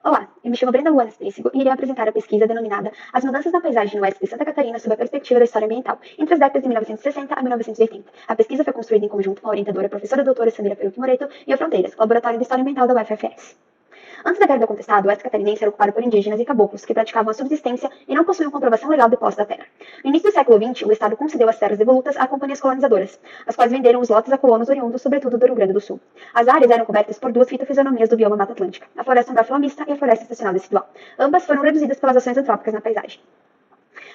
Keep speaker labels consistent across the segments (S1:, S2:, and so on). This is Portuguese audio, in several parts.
S1: Olá, eu me chamo Brenda Luana Pêssego e irei apresentar a pesquisa denominada As Mudanças na Paisagem no Oeste de Santa Catarina sob a perspectiva da história ambiental, entre as décadas de 1960 a 1980. A pesquisa foi construída em conjunto com a orientadora professora doutora Samira Perucchi Moreto e a Fronteiras, Laboratório de História Ambiental da UFFS. Antes da Guerra da Contestado, o oeste catarinense era ocupado por indígenas e caboclos que praticavam a subsistência e não possuíam comprovação legal de posse da terra. No início do século XX, o Estado concedeu as terras devolutas a companhias colonizadoras, as quais venderam os lotes a colonos oriundos, sobretudo do Rio Grande do Sul. As áreas eram cobertas por duas fitofisionomias do bioma Mata Atlântica, a floresta umbral mista e a floresta estacional decidual. Ambas foram reduzidas pelas ações antrópicas na paisagem.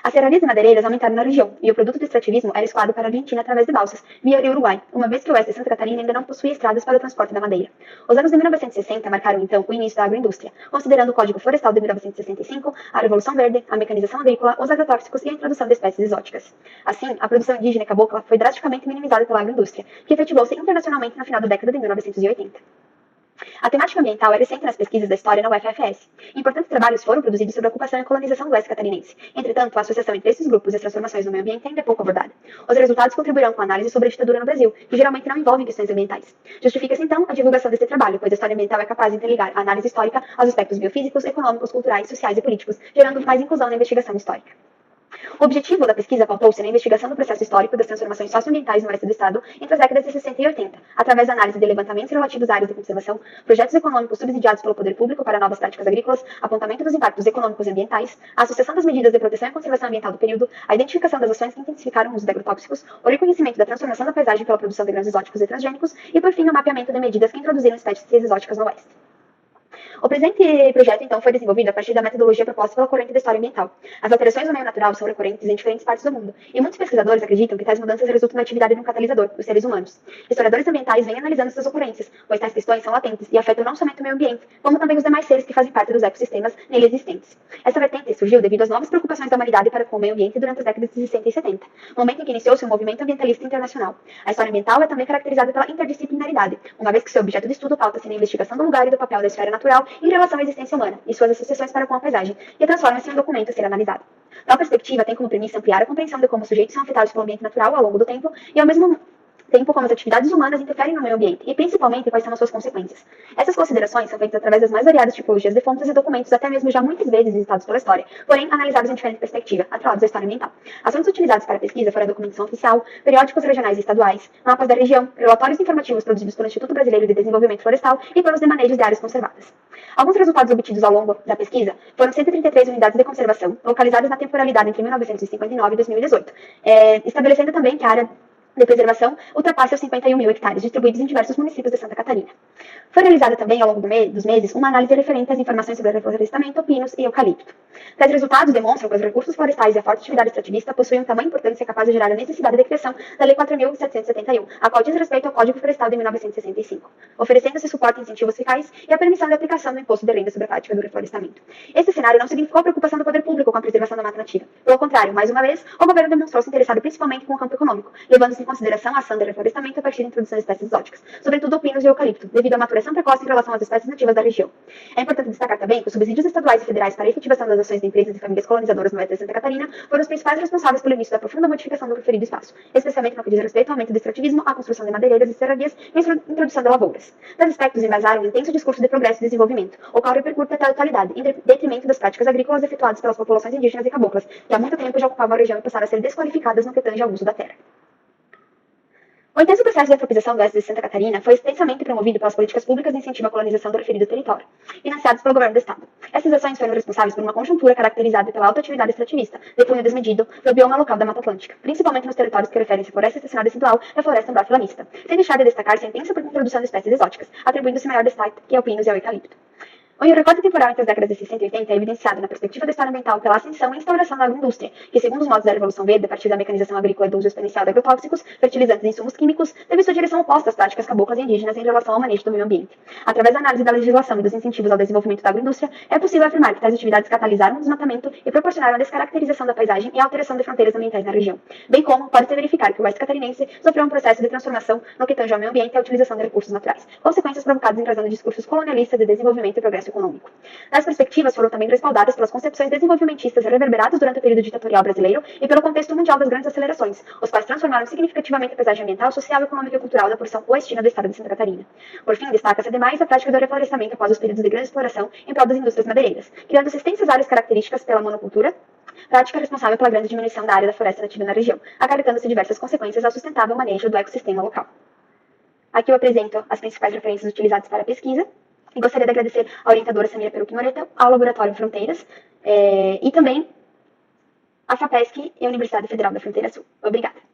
S1: As serrarias e madeireiras aumentaram na região, e o produto do extrativismo era escoado para a Argentina através de balsas, via Rio Uruguai, uma vez que o oeste de Santa Catarina ainda não possuía estradas para o transporte da madeira. Os anos de 1960 marcaram então o início da agroindústria, considerando o Código Florestal de 1965, a Revolução Verde, a mecanização agrícola, os agrotóxicos e a introdução de espécies exóticas. Assim, a produção indígena e cabocla foi drasticamente minimizada pela agroindústria, que efetivou-se internacionalmente no final da década de 1980. A temática ambiental é recente nas pesquisas da história na UFFS. Importantes trabalhos foram produzidos sobre a ocupação e colonização do oeste catarinense. Entretanto, a associação entre esses grupos e as transformações no meio ambiente ainda é pouco abordada. Os resultados contribuirão com a análise sobre a ditadura no Brasil, que geralmente não envolvem questões ambientais. Justifica-se então a divulgação deste trabalho, pois a história ambiental é capaz de interligar a análise histórica aos aspectos biofísicos, econômicos, culturais, sociais e políticos, gerando mais inclusão na investigação histórica. O objetivo da pesquisa pautou-se na investigação do processo histórico das transformações socioambientais no oeste do estado entre as décadas de 60 e 80, através da análise de levantamentos relativos a áreas de conservação, projetos econômicos subsidiados pelo poder público para novas práticas agrícolas, apontamento dos impactos econômicos e ambientais, a associação das medidas de proteção e conservação ambiental do período, a identificação das ações que intensificaram o uso de agrotóxicos, o reconhecimento da transformação da paisagem pela produção de grãos exóticos e transgênicos e, por fim, o mapeamento de medidas que introduziram espécies exóticas no oeste. O presente projeto, então, foi desenvolvido a partir da metodologia proposta pela corrente da história ambiental. As alterações no meio natural são recorrentes em diferentes partes do mundo, e muitos pesquisadores acreditam que tais mudanças resultam da atividade de um catalisador, os seres humanos. Historiadores ambientais vêm analisando essas ocorrências, pois tais questões são latentes e afetam não somente o meio ambiente, como também os demais seres que fazem parte dos ecossistemas nele existentes. Essa vertente surgiu devido às novas preocupações da humanidade para com o meio ambiente durante as décadas de 60 e 70, momento em que iniciou-se um movimento ambientalista internacional. A história ambiental é também caracterizada pela interdisciplinaridade, uma vez que seu objeto de estudo pauta-se na investigação do lugar e do papel da esfera natural em relação à existência humana e suas associações para com a paisagem, que transforma-se em um documento a ser analisado. Tal perspectiva tem como premissa ampliar a compreensão de como os sujeitos são afetados pelo ambiente natural ao longo do tempo e, ao mesmo tempo, como as atividades humanas interferem no meio ambiente e, principalmente, quais são as suas consequências. Essas considerações são feitas através das mais variadas tipologias de fontes e documentos, até mesmo já muitas vezes visitados pela história, porém analisados em diferente perspectiva, atrelados à história ambiental. As fontes utilizadas para a pesquisa foram a documentação oficial, periódicos regionais e estaduais, mapas da região, relatórios informativos produzidos pelo Instituto Brasileiro de Desenvolvimento Florestal e planos de manejo de áreas conservadas. Alguns resultados obtidos ao longo da pesquisa foram 133 unidades de conservação, localizadas na temporalidade entre 1959 e 2018, estabelecendo também que a área de preservação ultrapassa os 51 mil hectares, distribuídos em diversos municípios de Santa Catarina. Foi realizada também, ao longo dos meses, uma análise referente às informações sobre reflorestamento, pinos e eucalipto. Tais resultados demonstram que os recursos florestais e a forte atividade extrativista possuem um tamanho importância capaz de gerar a necessidade de criação da Lei 4.771, a qual diz respeito ao Código Florestal de 1965, oferecendo-se suporte e incentivos fiscais e a permissão de aplicação do imposto de renda sobre a prática do reflorestamento. Esse cenário não significou a preocupação do poder público com a preservação da mata nativa. Pelo contrário, mais uma vez, o governo demonstrou-se interessado principalmente com o campo econômico, levando-se em consideração a ação de reflorestamento a partir da introdução de espécies exóticas, sobretudo pinos e eucalipto, devido à maturação precoce em relação às espécies nativas da região. É importante destacar também que os subsídios estaduais e federais para a efetivação das ações de empresas e famílias colonizadoras no oeste de Santa Catarina foram os principais responsáveis pelo início da profunda modificação do referido espaço, especialmente no que diz respeito ao aumento do extrativismo, à construção de madeireiras e serrarias e à introdução de lavouras. Tais aspectos embasaram um intenso discurso de progresso e desenvolvimento, o qual repercute até a atualidade, em detrimento das práticas agrícolas efetuadas pelas populações indígenas e caboclas, que há muito tempo já ocupavam a região e passaram a ser desqualificadas no que tange ao uso da terra. O intenso processo de antropização do oeste de Santa Catarina foi extensamente promovido pelas políticas públicas de incentivo à colonização do referido território, financiadas pelo governo do estado. Essas ações foram responsáveis por uma conjuntura caracterizada pela alta atividade extrativista, de cunho desmedido, do bioma local da Mata Atlântica, principalmente nos territórios que referem-se à floresta estacional decidual e à floresta umbral filamista, sem deixar de destacar-se a intensa introdução de espécies exóticas, atribuindo-se maior destaque ao pinus e ao eucalipto. O recorte temporal entre as décadas de 60 e 80 é evidenciado na perspectiva da história ambiental pela ascensão e instauração da agroindústria, que, segundo os modos da Revolução Verde, a partir da mecanização agrícola e do uso exponencial de agrotóxicos, fertilizantes e insumos químicos, teve sua direção oposta às práticas caboclas e indígenas em relação ao manejo do meio ambiente. Através da análise da legislação e dos incentivos ao desenvolvimento da agroindústria, é possível afirmar que tais atividades catalisaram o desmatamento e proporcionaram a descaracterização da paisagem e a alteração de fronteiras ambientais na região, bem como pode-se verificar que o oeste catarinense sofreu um processo de transformação no que tange ao meio ambiente e à utilização de recursos naturais, consequências provocadas em razão de discursos colonialistas de desenvolvimento e progresso socioeconômico. Tais perspectivas foram também respaldadas pelas concepções desenvolvimentistas reverberadas durante o período ditatorial brasileiro e pelo contexto mundial das grandes acelerações, os quais transformaram significativamente a paisagem ambiental, social, econômica e cultural da porção oestina do estado de Santa Catarina. Por fim, destaca-se ademais a prática do reflorestamento após os períodos de grande exploração em prol das indústrias madeireiras, criando-se extensas áreas características pela monocultura, prática responsável pela grande diminuição da área da floresta nativa na região, acarretando-se diversas consequências ao sustentável manejo do ecossistema local. Aqui eu apresento as principais referências utilizadas para a pesquisa e gostaria de agradecer à orientadora Samira Perucchi Moreira, ao Laboratório Fronteiras e também à FAPESC e à Universidade Federal da Fronteira Sul. Obrigada.